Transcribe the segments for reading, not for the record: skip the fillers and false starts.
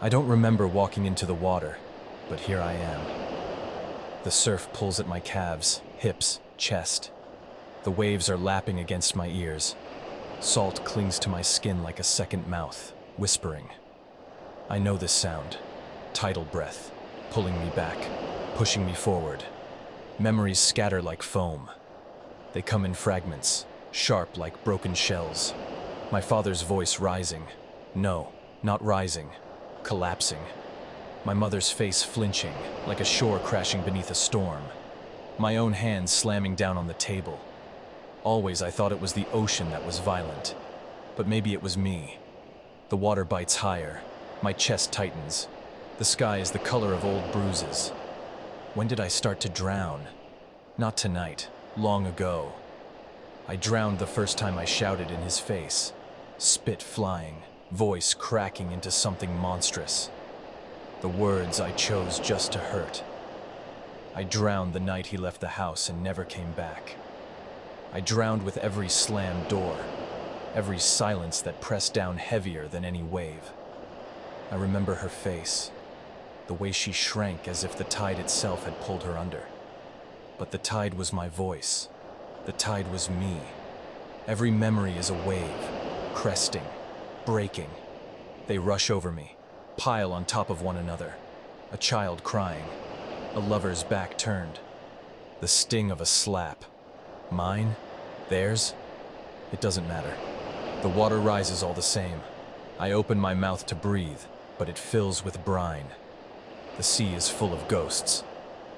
I don't remember walking into the water, but here I am. The surf pulls at my calves, hips, chest. The waves are lapping against my ears. Salt clings to my skin like a second mouth, whispering. I know this sound. Tidal breath, pulling me back, pushing me forward. Memories scatter like foam. They come in fragments, sharp like broken shells. My father's voice rising. No, not rising. Collapsing. My mother's face flinching, like a shore crashing beneath a storm. My own hands slamming down on the table. Always I thought it was the ocean that was violent. But maybe it was me. The water bites higher. My chest tightens. The sky is the color of old bruises. When did I start to drown? Not tonight, long ago. I drowned the first time I shouted in his face. Spit flying, voice cracking into something monstrous. The words I chose just to hurt. I drowned the night he left the house and never came back. I drowned with every slammed door, every silence that pressed down heavier than any wave. I remember her face, the way she shrank as if the tide itself had pulled her under. But the tide was my voice. The tide was me. Every memory is a wave, cresting, breaking. They rush over me, pile on top of one another. A child crying, a lover's back turned. The sting of a slap. Mine? Theirs? It doesn't matter. The water rises all the same. I open my mouth to breathe, but it fills with brine. The sea is full of ghosts.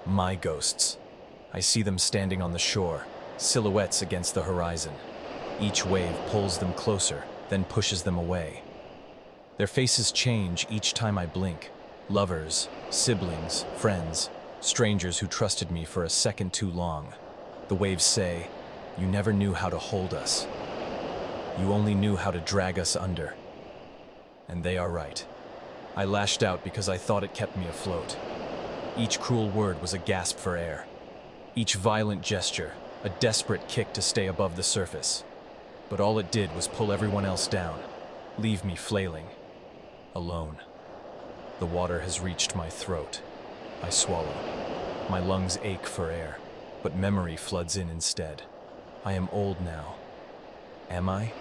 My ghosts. I see them standing on the shore, silhouettes against the horizon. Each wave pulls them closer, then pushes them away. Their faces change each time I blink. Lovers, siblings, friends, strangers who trusted me for a second too long. The waves say, "You never knew how to hold us. You only knew how to drag us under." And they are right. I lashed out because I thought it kept me afloat. Each cruel word was a gasp for air. Each violent gesture, a desperate kick to stay above the surface. But all it did was pull everyone else down, leave me flailing, alone. The water has reached my throat. I swallow. My lungs ache for air, but memory floods in instead. I am old now. Am I?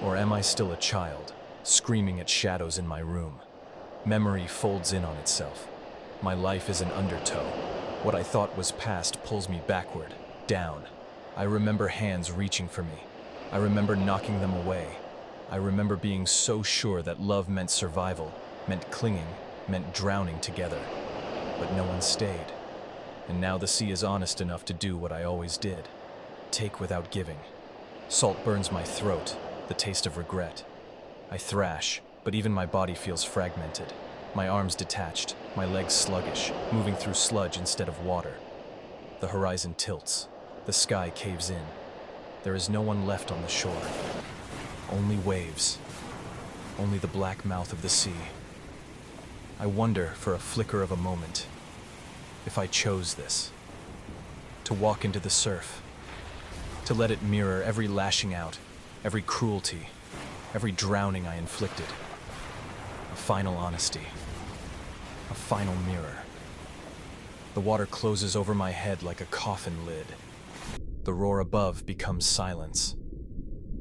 Or am I still a child, screaming at shadows in my room? Memory folds in on itself. My life is an undertow. What I thought was past pulls me backward, down. I remember hands reaching for me. I remember knocking them away. I remember being so sure that love meant survival, meant clinging, meant drowning together. But no one stayed. And now the sea is honest enough to do what I always did. Take without giving. Salt burns my throat, the taste of regret. I thrash, but even my body feels fragmented. My arms detached, my legs sluggish, moving through sludge instead of water. The horizon tilts. The sky caves in. There is no one left on the shore. Only waves. Only the black mouth of the sea. I wonder, for a flicker of a moment, if I chose this. To walk into the surf. To let it mirror every lashing out, every cruelty, every drowning I inflicted. A final honesty. A final mirror. The water closes over my head like a coffin lid. The roar above becomes silence.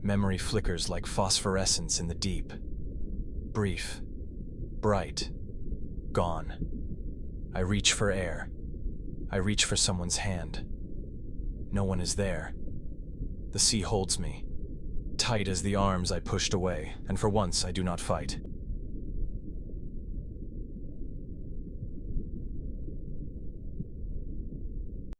Memory flickers like phosphorescence in the deep. Brief. Bright. Gone. I reach for air. I reach for someone's hand. No one is there. The sea holds me, tight as the arms I pushed away, and for once I do not fight.